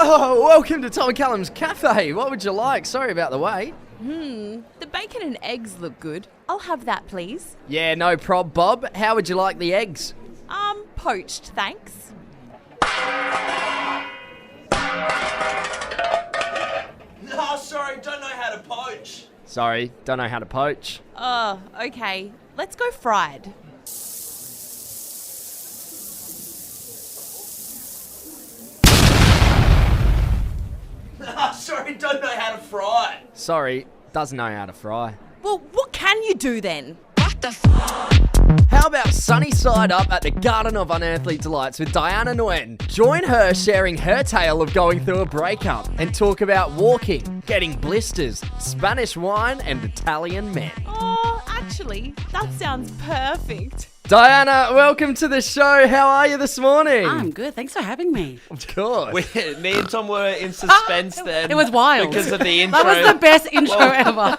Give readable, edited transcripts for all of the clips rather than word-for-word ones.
Oh, welcome to Tom Callum's Cafe. What would you like? Sorry about the wait. The bacon and eggs look good. I'll have that, please. Yeah, no prob, Bob. How would you like the eggs? Poached, thanks. No, sorry, don't know how to poach. Sorry, don't know how to poach. Oh, okay. Let's go fried. No, sorry, don't know how to fry. Sorry, doesn't know how to fry. Well, what can you do then? How about sunny side up at the Garden of Unearthly Delights with Diana Nguyen? Join her sharing her tale of going through a breakup and talk about walking, getting blisters, Spanish wine and Italian men. Oh, actually, that sounds perfect. Diana, welcome to the show. How are you this morning? I'm good. Thanks for having me. Of course. Me and Tom were in suspense then. It was wild. Because of the intro. That was the best intro ever.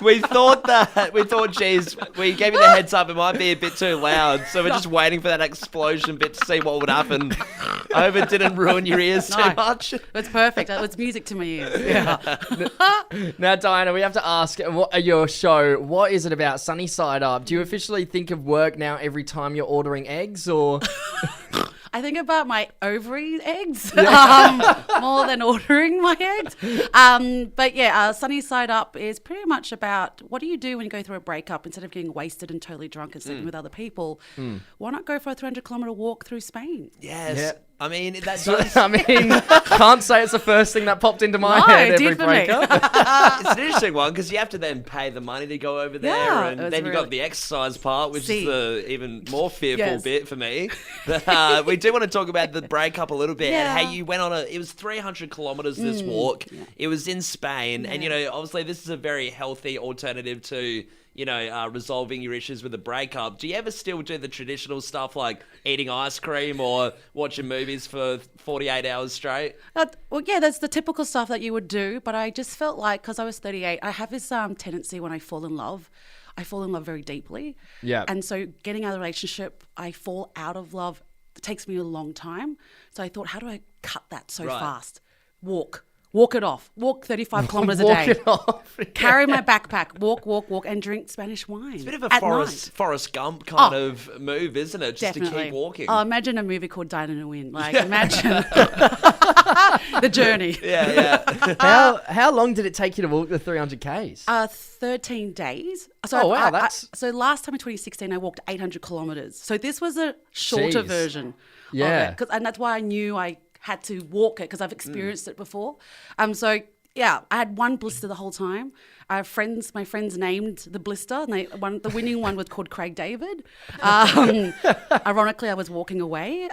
We thought, geez, we gave you the heads up, it might be a bit too loud. So we're just waiting for that explosion bit to see what would happen. I hope it didn't ruin your ears too much. It's perfect. It was music to my ears. Yeah. Now, Diana, we have to ask your show, what is it about Sunny Side Up? Do you officially think of work now every time you're ordering eggs, or... I think about my ovary eggs more than ordering my eggs. But yeah, Sunny Side Up is pretty much about what do you do when you go through a breakup instead of getting wasted and totally drunk and sleeping with other people. Why not go for a 300-kilometre walk through Spain? Yes. Yeah. I mean, that does... I mean, can't say it's the first thing that popped into my No, head it every did for me. breakup. It's an interesting one because you have to then pay the money to go over there, Yeah, and it was then you've really- got the exercise part, which is the even more fearful Yes. bit for me. But, we do want to talk about the breakup a little bit and Yeah. how you went on it was 300 kilometres this walk. Yeah. It was in Spain, and obviously this is a very healthy alternative to resolving your issues with a breakup. Do you ever still do the traditional stuff like eating ice cream or watching movies for 48 hours straight? Well, yeah, that's the typical stuff that you would do. But I just felt like, because I was 38, I have this tendency when I fall in love very deeply. Yeah. And so getting out of a relationship, I fall out of love. It takes me a long time. So I thought, how do I cut that so Right. fast? Walk it off. Walk 35 kilometres a Walk day. it off. Carry my backpack. Walk, and drink Spanish wine. It's a bit of a at Forrest Gump kind of move, isn't it? Just Definitely. to keep walking. Oh, imagine a movie called Diana Nguyen. Like, imagine the journey. Yeah. How long did it take you to walk the 300 Ks? 13 days. So Oh, wow, so last time in 2016, I walked 800 kilometres. So this was a shorter Jeez. version Yeah. of it. And that's why I knew I had to walk it because I've experienced it before. So yeah, I had one blister the whole time. My friends named the blister, and the winning one was called Craig David. Ironically, I was walking away.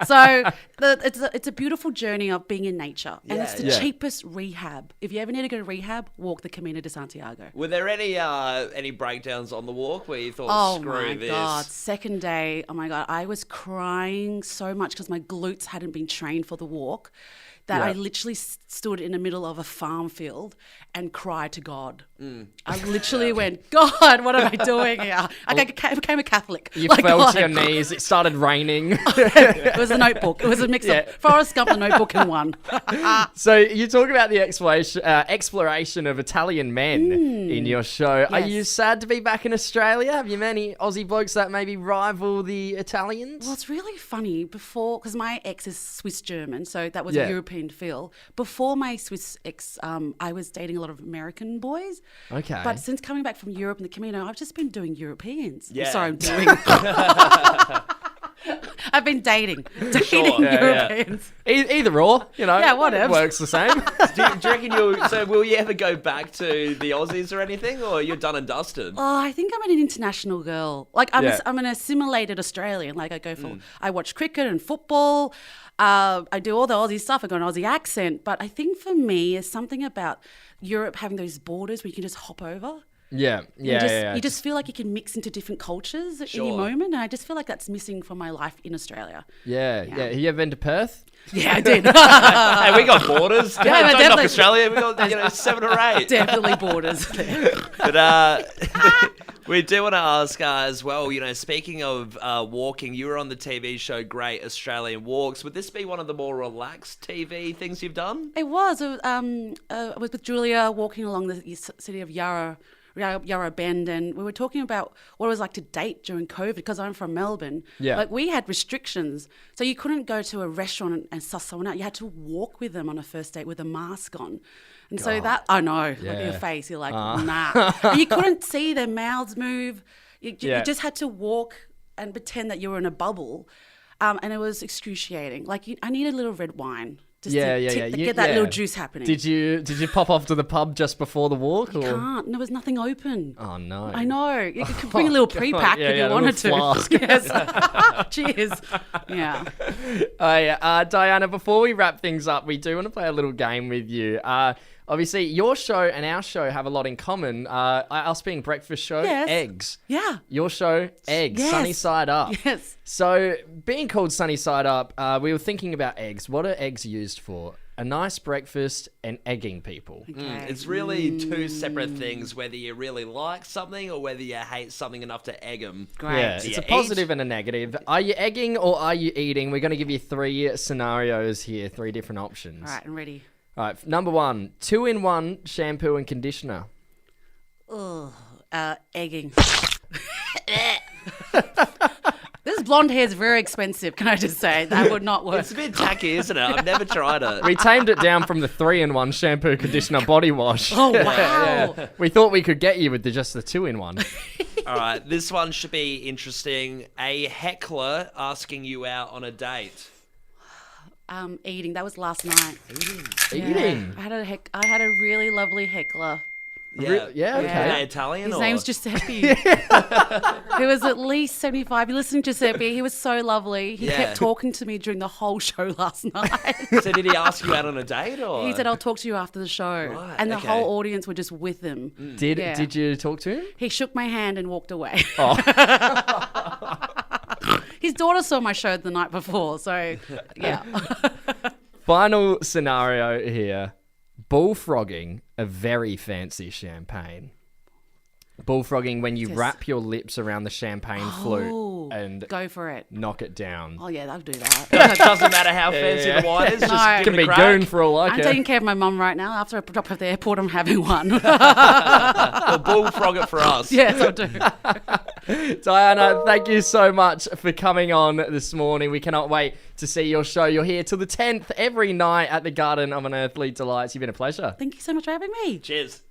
So it's a beautiful journey of being in nature, and it's the Yeah. cheapest rehab. If you ever need to go to rehab, walk the Camino de Santiago. Were there any breakdowns on the walk where you thought, Oh screw my this? God. Second day, oh my God, I was crying so much because my glutes hadn't been trained for the walk that I literally stood in the middle of a farm field and cried to God. I literally went, God, what am I doing here? I became a Catholic. You Like, fell God. to your knees. It started raining. It was a notebook. It was a mix of Forrest Gump and Notebook in one. So you talk about the exploration of Italian men in your show. Are Yes. you sad to be back in Australia? Have you met any Aussie blokes that maybe rival the Italians? Well, it's really funny because my ex is Swiss-German, so that was Yeah. a European feel. Before my Swiss ex, I was dating a lot of American boys. Okay. But since coming back from Europe and the Camino, I've just been doing Europeans. Yeah. I'm doing... I've been dating Sure. Yeah, Europeans. Either or, Yeah, whatever. Works the same. Do you reckon will you ever go back to the Aussies or anything, or you're done and dusted? Oh, I think I'm an international girl. Like I'm an assimilated Australian. Like I watch cricket and football. I do all the Aussie stuff. I got an Aussie accent. But I think for me, there's something about Europe having those borders where you can just hop over. Yeah. You just feel like you can mix into different cultures at any Sure. moment. And I just feel like that's missing from my life in Australia. Yeah. Have you ever been to Perth? Yeah, I did. Hey, we got borders. but Don't knock definitely. Australia. We got 7 or 8. Definitely borders there. But We do want to ask as well, speaking of walking, you were on the TV show Great Australian Walks. Would this be one of the more relaxed TV things you've done? It was. I was with Julia walking along the city of Yarra Bend, and we were talking about what it was like to date during COVID, because I'm from Melbourne. Yeah. Like, we had restrictions, so you couldn't go to a restaurant and suss someone out. You had to walk with them on a first date with a mask on. And so that, I know, look at your face, you're like, nah. And you couldn't see their mouths move. You just had to walk and pretend that you were in a bubble. And it was excruciating. Like, I needed a little red wine. Just to get that little juice happening. Did you pop off to the pub just before the walk? You can't. There was nothing open. Oh, no. I know. You could bring a little pre-pack if you wanted to. Flask. Yes. Cheers. Yeah. Diana, before we wrap things up, we do want to play a little game with you. Obviously, your show and our show have a lot in common. Us being breakfast show, eggs. Yeah. Your show, eggs, Yes. Sunny Side Up. Yes. So, being called Sunny Side Up, we were thinking about eggs. What are eggs used for? A nice breakfast and egging people. Okay. It's really two separate things, whether you really like something or whether you hate something enough to egg them. Great. Yeah, Do it's you a positive and a negative. Are you egging or are you eating? We're going to give you 3 scenarios here, 3 different options. All right, I'm ready. All right, number 1, 2-in-1 shampoo and conditioner. Ugh. Egging. This blonde hair is very expensive, can I just say? That would not work. It's a bit tacky, isn't it? I've never tried it. We tamed it down from the 3-in-1 shampoo, conditioner, body wash. Oh, wow. We thought we could get you with just the 2-in-1. All right, this one should be interesting. A heckler asking you out on a date. Eating. That was last night. Eating? I had a really lovely heckler. Yeah, okay. Are they Italian? His or? name's Giuseppe. He was at least 75. You listen to Giuseppe. He was so lovely. He kept talking to me during the whole show last night. So did he ask you out on a date? Or? He said, I'll talk to you after the show. Right, and the okay. whole audience were just with him. Did you talk to him? He shook my hand and walked away. Oh. His daughter saw my show the night before, so yeah. Final scenario here. Bullfrogging a very fancy champagne. Bullfrogging when you wrap your lips around the champagne flute and Go for it. knock it down. Oh yeah, I'll do that. It doesn't matter how fancy the wine is. Just No. give Can it be a crack. goon for all I I'm care. taking care of my mum right now. After I drop her at the airport, I'm having one. Well, bullfrog it for us. Yes, I'll do. Diana, thank you so much for coming on this morning. We cannot wait to see your show. You're here till the 10th every night at the Garden of Unearthly Delights. You've been a pleasure. Thank you so much for having me. Cheers.